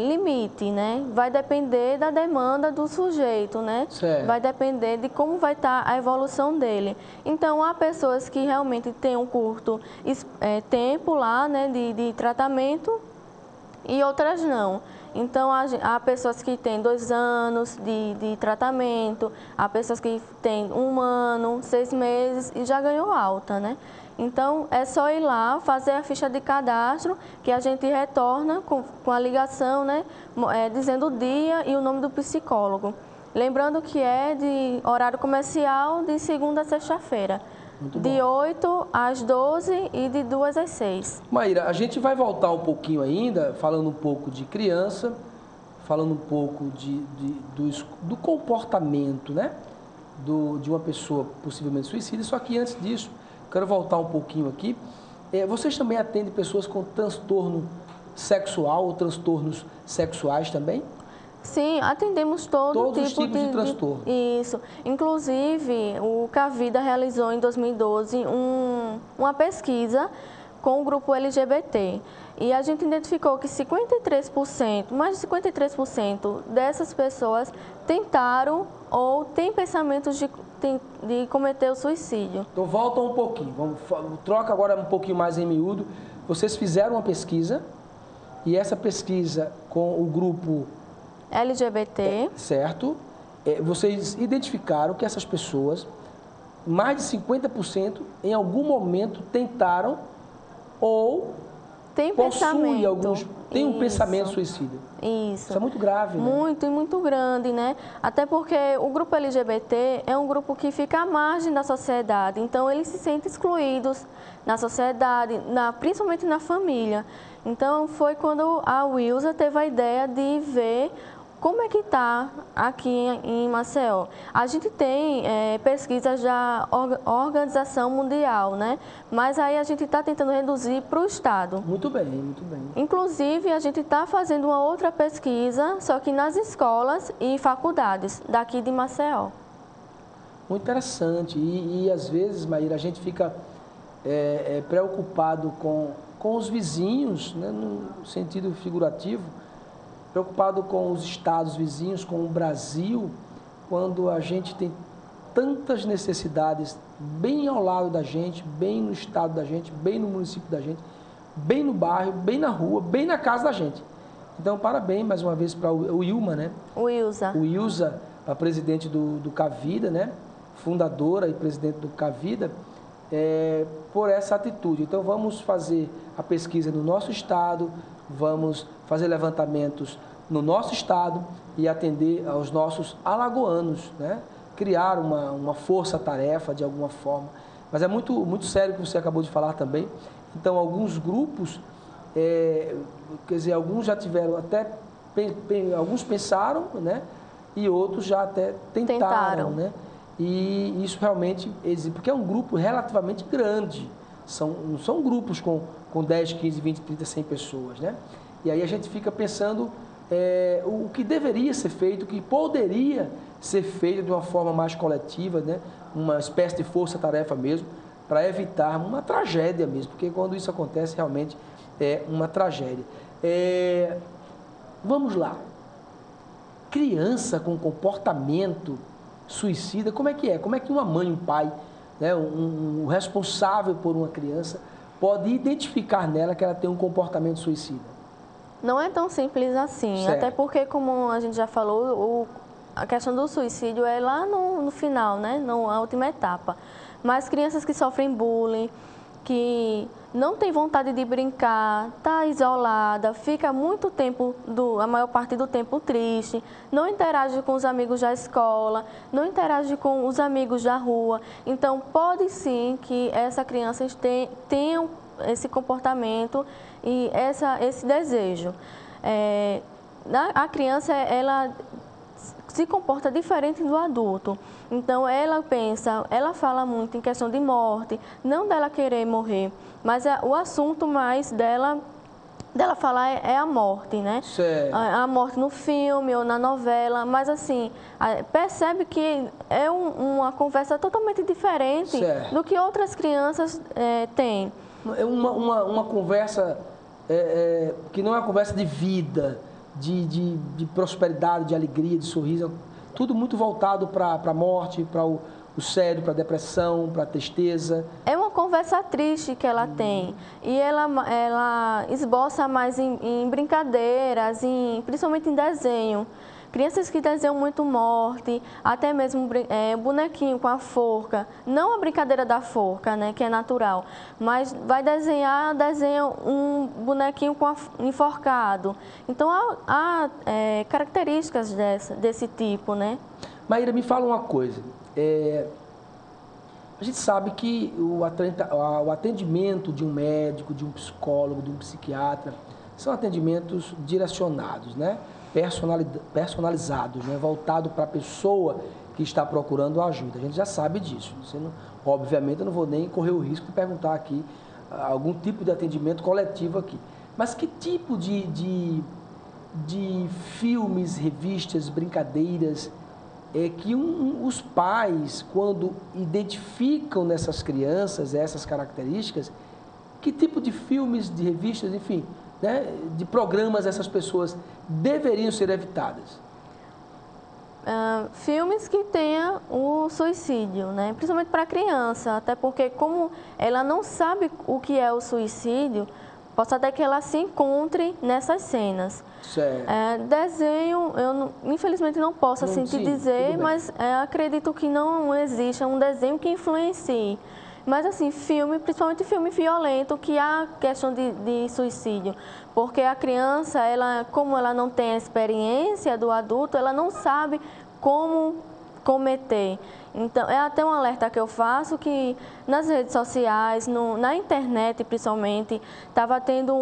S12: limite, né? Vai depender da demanda do sujeito, né?
S1: Certo.
S12: Vai depender de como vai estar a evolução dele. Então, há pessoas que realmente têm um curto tempo lá, né, de tratamento e outras não. Então, há pessoas que têm 2 anos de tratamento, há pessoas que têm 1 ano, 6 meses e já ganhou alta, né? Então, é só ir lá, fazer a ficha de cadastro, que a gente retorna com a ligação, né, dizendo o dia e o nome do psicólogo. Lembrando que é de horário comercial de segunda a sexta-feira, de 8 às 12 e de 2 às 6.
S1: Maíra, a gente vai voltar um pouquinho ainda, falando um pouco de criança, falando um pouco do comportamento, né, de uma pessoa possivelmente suicida, só que antes disso, quero voltar um pouquinho aqui. Vocês também atendem pessoas com transtorno sexual ou transtornos sexuais também?
S12: Sim, atendemos todos
S1: os tipos de transtorno.
S12: Isso. Inclusive, o Cavida realizou em 2012 uma pesquisa com o grupo LGBT. E a gente identificou que 53%, mais de 53% dessas pessoas tentaram ou têm pensamentos de cometer o suicídio.
S1: Então volta um pouquinho, troca agora um pouquinho mais em miúdo. Vocês fizeram uma pesquisa e essa pesquisa com o grupo
S12: LGBT,
S1: certo? Vocês identificaram que essas pessoas, mais de 50%, em algum momento tentaram ou possuem alguns, tem um pensamento suicida. Isso é muito grave, né?
S12: Muito e muito grande, né? Até porque o grupo LGBT é um grupo que fica à margem da sociedade, então eles se sentem excluídos na sociedade, principalmente na família. Então foi quando a Wilza teve a ideia de ver como é que está aqui em Maceió. A gente tem pesquisas da Organização Mundial, né? Mas aí a gente está tentando reduzir para o Estado.
S1: Muito bem, muito bem.
S12: Inclusive, a gente está fazendo uma outra pesquisa, só que nas escolas e faculdades daqui de Maceió.
S1: Muito interessante. E às vezes, Maíra, a gente fica preocupado com os vizinhos, né? No sentido figurativo, preocupado com os estados vizinhos, com o Brasil, quando a gente tem tantas necessidades bem ao lado da gente, bem no estado da gente, bem no município da gente, bem no bairro, bem na rua, bem na casa da gente. Então, parabéns mais uma vez para o Ilma, né?
S12: O
S1: Wilza, a presidente do Cavida, né? Fundadora e presidente do Cavida, por essa atitude. Então, vamos fazer a pesquisa no nosso estado, vamos fazer levantamentos no nosso estado e atender aos nossos alagoanos, né? Criar uma força-tarefa de alguma forma. Mas é muito, muito sério o que você acabou de falar também. Então, alguns grupos, quer dizer, alguns já tiveram até, alguns pensaram, né? E outros já até tentaram. Né? E isso realmente existe, porque é um grupo relativamente grande. Não são grupos com 10, 15, 20, 30, 100 pessoas, né? E aí a gente fica pensando o que deveria ser feito, o que poderia ser feito de uma forma mais coletiva, né? Uma espécie de força-tarefa mesmo, para evitar uma tragédia mesmo, porque quando isso acontece realmente é uma tragédia. Vamos lá. Criança com comportamento suicida, como é que é? Como é que uma mãe, um pai, né, um responsável por uma criança pode identificar nela que ela tem um comportamento suicida?
S12: Não é tão simples assim,
S1: certo.
S12: Até porque, como a gente já falou, a questão do suicídio é lá no final, né, na última etapa. Mas crianças que sofrem bullying, que não tem vontade de brincar, está isolada, fica muito tempo, a maior parte do tempo triste, não interage com os amigos da escola, não interage com os amigos da rua. Então, pode sim que essa criança tenha esse comportamento e esse desejo. A criança, ela se comporta diferente do adulto. Então, ela fala muito em questão de morte, não dela querer morrer, mas o assunto mais dela falar é a morte, né?
S1: Certo.
S12: A morte no filme ou na novela, mas assim, percebe que é uma conversa totalmente diferente
S1: certo.
S12: do que outras crianças têm.
S1: É uma conversa que não é uma conversa de vida, de prosperidade, de alegria, de sorriso, tudo muito voltado para a morte, para o sério, para a depressão, para a tristeza.
S12: É uma conversa triste que ela tem e ela esboça mais em brincadeiras, principalmente em desenho. Crianças que desenham muito morte, até mesmo bonequinho com a forca, não a brincadeira da forca, né, que é natural, mas vai desenha um bonequinho enforcado. Então, há características desse tipo, né?
S1: Maíra, me fala uma coisa. A gente sabe que o atendimento de um médico, de um psicólogo, de um psiquiatra, são atendimentos direcionados, né? Personalizados, né? Voltado para a pessoa que está procurando ajuda. A gente já sabe disso. Obviamente, eu não vou nem correr o risco de perguntar aqui algum tipo de atendimento coletivo aqui. Mas que tipo de filmes, revistas, brincadeiras é que os pais, quando identificam nessas crianças essas características, que tipo de filmes, de revistas, enfim, né, de programas essas pessoas deveriam ser evitadas?
S12: Filmes que tenham o suicídio, né? Principalmente para a criança, até porque como ela não sabe o que é o suicídio, posso até que ela se encontre nessas cenas.
S1: Certo.
S12: Desenho, infelizmente não posso assim te dizer, mas acredito que não exista um desenho que influencie. Mas assim, filme, principalmente filme violento, que há questão de suicídio. Porque a criança, como ela não tem a experiência do adulto, ela não sabe como cometer. Então, é até um alerta que eu faço que nas redes sociais, na internet principalmente, estava tendo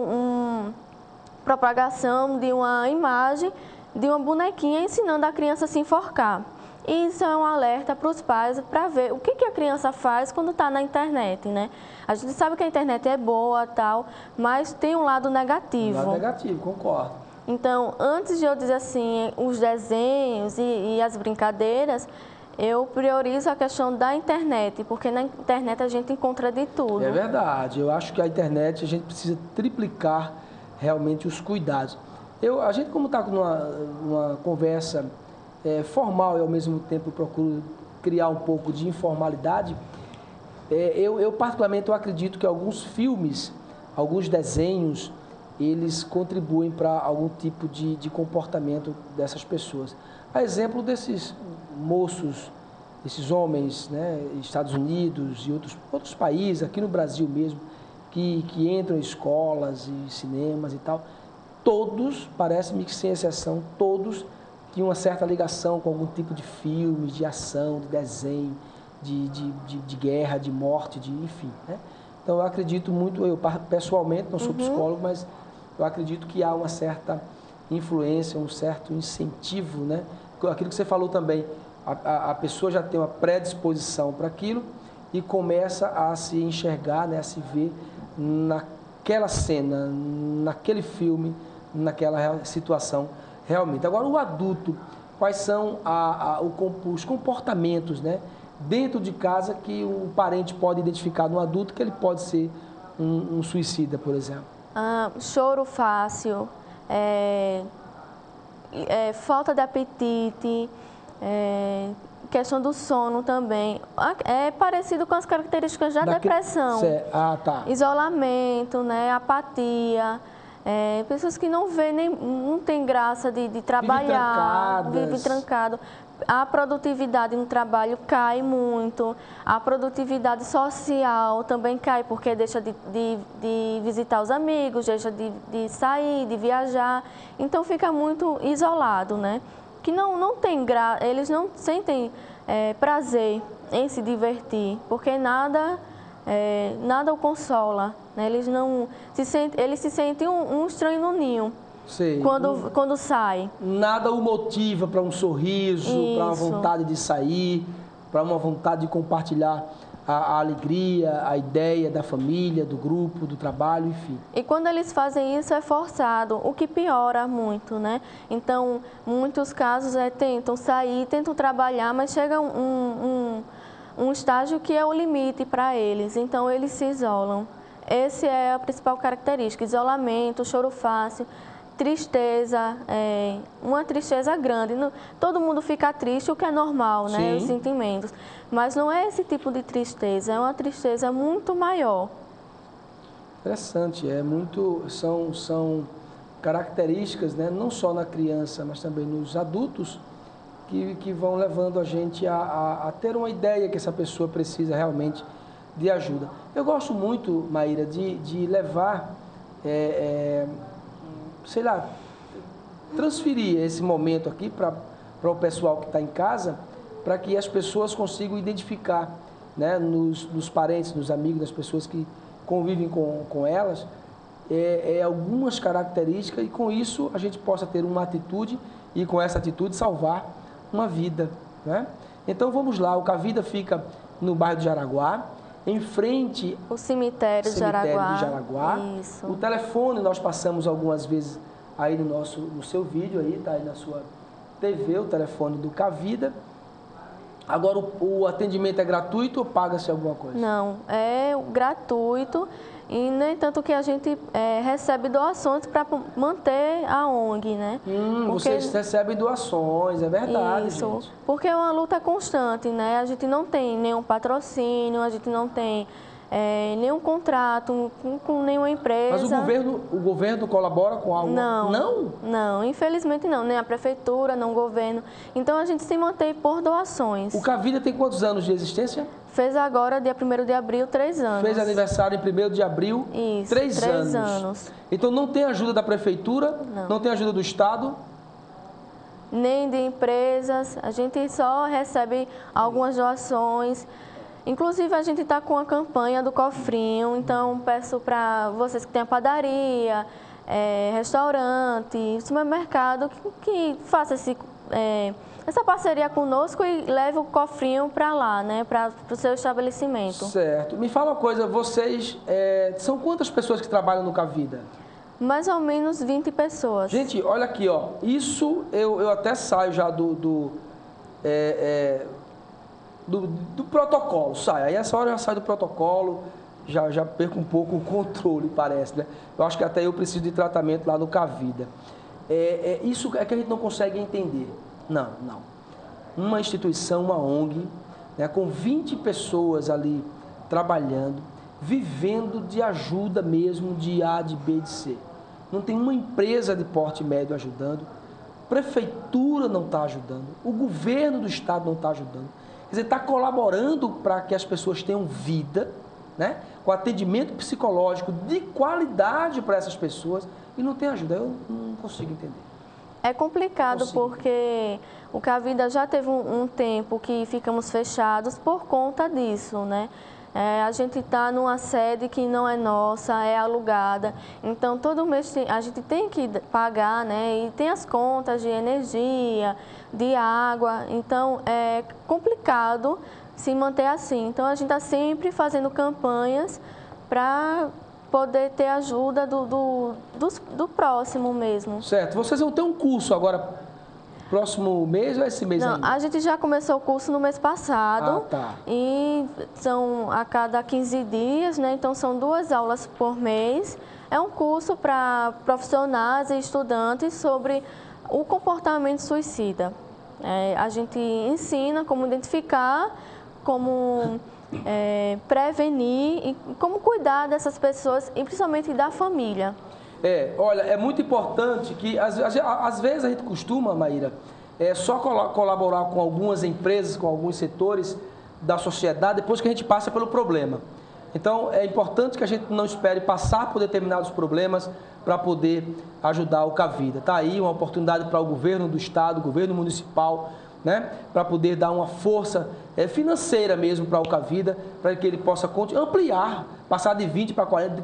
S12: propagação de uma imagem de uma bonequinha ensinando a criança a se enforcar. E isso é um alerta para os pais para ver o que a criança faz quando está na internet, né? A gente sabe que a internet é boa, tal, mas tem um lado negativo.
S1: Um lado negativo, concordo.
S12: Então, antes de eu dizer assim, os desenhos e as brincadeiras, eu priorizo a questão da internet, porque na internet a gente encontra de tudo.
S1: É verdade. Eu acho que a internet a gente precisa triplicar realmente os cuidados. A gente, como está numa conversa formal e ao mesmo tempo procuro criar um pouco de informalidade, eu particularmente acredito que alguns filmes, alguns desenhos, eles contribuem para algum tipo de comportamento dessas pessoas. A exemplo desses moços, esses homens, né, Estados Unidos e outros países, aqui no Brasil mesmo, que entram em escolas e cinemas e tal, todos, parece-me que sem exceção, todos tinham uma certa ligação com algum tipo de filme, de ação, de desenho, de guerra, de morte, enfim. Né? Então eu acredito muito, eu pessoalmente não sou psicólogo, mas eu acredito que há uma certa influência, um certo incentivo, né? Aquilo que você falou também, a pessoa já tem uma predisposição para aquilo e começa a se enxergar, né, a se ver naquela cena, naquele filme, naquela situação realmente. Agora, o adulto, quais são os comportamentos, né, dentro de casa que o parente pode identificar no adulto que ele pode ser um suicida, por exemplo?
S12: Choro fácil, falta de apetite, questão do sono também. É parecido com as características da depressão.
S1: Tá.
S12: Isolamento, né, apatia. Pessoas que não tem graça de trabalhar, vive trancado. A produtividade no trabalho cai muito, a produtividade social também cai, porque deixa de visitar os amigos, deixa de sair, de viajar, então fica muito isolado, né? Que não tem graça, eles não sentem prazer em se divertir, porque nada o consola, né? Eles se sentem um estranho no ninho.
S1: Sei.
S12: Quando sai.
S1: Nada o motiva para um sorriso, para uma vontade de sair, para uma vontade de compartilhar a alegria, a ideia da família, do grupo, do trabalho, enfim.
S12: E quando eles fazem isso é forçado, o que piora muito, né? Então, muitos casos tentam sair, tentam trabalhar, mas chega um estágio que é o limite para eles, então eles se isolam. Essa é a principal característica, isolamento, choro fácil, tristeza, uma tristeza grande. Todo mundo fica triste, o que é normal, né? Os sentimentos. Mas não é esse tipo de tristeza, é uma tristeza muito maior.
S1: Interessante, são características, né? Não só na criança, mas também nos adultos, que vão levando a gente a ter uma ideia que essa pessoa precisa realmente de ajuda. Eu gosto muito, Maíra, de levar, sei lá, transferir esse momento aqui para o pessoal que está em casa, para que as pessoas consigam identificar, né, nos parentes, nos amigos, das pessoas que convivem com elas, algumas características, e com isso a gente possa ter uma atitude e com essa atitude salvar uma vida, né? Então vamos lá, o Cavida fica no bairro de Jaraguá, em frente
S12: ao cemitério de Jaraguá.
S1: Isso. O telefone nós passamos algumas vezes aí no seu vídeo, aí, tá aí na sua TV, o telefone do Cavida. Agora, o atendimento é gratuito ou paga-se alguma coisa?
S12: Não, é gratuito e, no entanto, que a gente recebe doações para manter a ONG, né?
S1: Vocês recebem doações, é verdade,
S12: isso,
S1: gente.
S12: Porque é uma luta constante, né? A gente não tem nenhum patrocínio, a gente não tem nenhum contrato com nenhuma empresa.
S1: Mas o governo colabora com algo?
S12: Não.
S1: Não?
S12: Não, infelizmente não. Nem a prefeitura, nem o governo. Então a gente se mantém por doações.
S1: O Cavida tem quantos anos de existência?
S12: Fez agora, dia 1º de abril, 3 anos.
S1: Fez aniversário em 1º de abril,
S12: Isso,
S1: 3
S12: 3 anos.
S1: Então não tem ajuda da prefeitura, não tem ajuda do Estado?
S12: Nem de empresas. A gente só recebe algumas doações. Inclusive, a gente está com a campanha do cofrinho, então peço para vocês que têm a padaria, restaurante, supermercado, que faça essa parceria conosco e leve o cofrinho para lá, né, para o seu estabelecimento.
S1: Certo. Me fala uma coisa, vocês, são quantas pessoas que trabalham no Cavida?
S12: Mais ou menos 20 pessoas.
S1: Gente, olha aqui, ó, isso eu até saio já do protocolo, sai. Aí essa hora eu já saio do protocolo, já perco um pouco o controle, parece, né? Eu acho que até eu preciso de tratamento lá no Cavida. Isso é que a gente não consegue entender. Não. Uma instituição, uma ONG, né, com 20 pessoas ali trabalhando, vivendo de ajuda mesmo, de A, de B, de C. Não tem uma empresa de porte médio ajudando, prefeitura não está ajudando, o governo do estado não está ajudando. Quer dizer, está colaborando para que as pessoas tenham vida, né? Com atendimento psicológico de qualidade para essas pessoas e não tem ajuda. Eu não consigo entender.
S12: É complicado porque o Cavida já teve um tempo que ficamos fechados por conta disso, né? A gente está numa sede que não é nossa, é alugada, então todo mês a gente tem que pagar, né? E tem as contas de energia, de água, então é complicado se manter assim. Então a gente está sempre fazendo campanhas para poder ter ajuda do próximo mesmo.
S1: Certo. Vocês vão ter um curso agora, próximo mês ou esse mês ainda?
S12: A gente já começou o curso no mês passado.
S1: Tá.
S12: E são a cada 15 dias, né? Então são 2 aulas por mês. É um curso para profissionais e estudantes sobre o comportamento suicida. A gente ensina como identificar, como prevenir e como cuidar dessas pessoas e principalmente da família.
S1: Olha, é muito importante que, às vezes a gente costuma, Maíra, só colaborar com algumas empresas, com alguns setores da sociedade, depois que a gente passa pelo problema. Então, é importante que a gente não espere passar por determinados problemas para poder ajudar o Cavida. Está aí uma oportunidade para o governo do estado, governo municipal, né, para poder dar uma força financeira mesmo para o Cavida, para que ele possa ampliar, passar de 20 para 40, de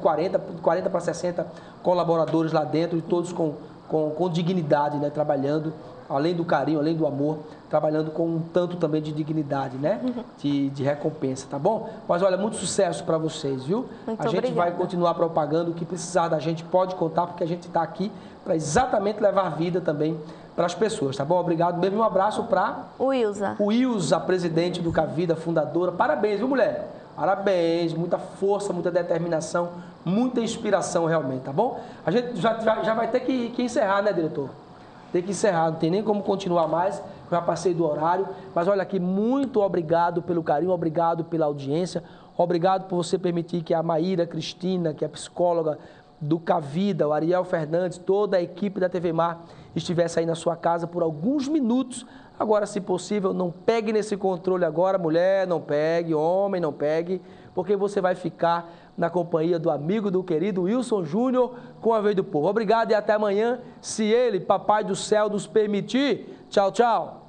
S1: 40 para 60 colaboradores lá dentro, e todos com dignidade, né, trabalhando, além do carinho, além do amor, trabalhando com um tanto também de dignidade, né, de recompensa, tá bom? Mas olha, muito sucesso para vocês, viu? A gente vai continuar propagando, o que precisar da gente pode contar, porque a gente está aqui para exatamente levar vida também para as pessoas, tá bom? Obrigado mesmo, um abraço para
S12: o
S1: Ilza, presidente do Cavida, fundadora. Parabéns, viu, mulher? Parabéns, muita força, muita determinação, muita inspiração realmente, tá bom? A gente já vai ter que encerrar, né, diretor? Tem que encerrar, não tem nem como continuar mais, já passei do horário, mas olha aqui, muito obrigado pelo carinho, obrigado pela audiência, obrigado por você permitir que a Maíra Cristina, que é psicóloga do Cavida, o Ariel Fernandes, toda a equipe da TV Mar estivesse aí na sua casa por alguns minutos. Agora, se possível, não pegue nesse controle agora, mulher, não pegue, homem, não pegue, porque você vai ficar na companhia do amigo, do querido Wilson Júnior, com a Vez do Povo. Obrigado e até amanhã, se ele, Papai do Céu, nos permitir. Tchau, tchau.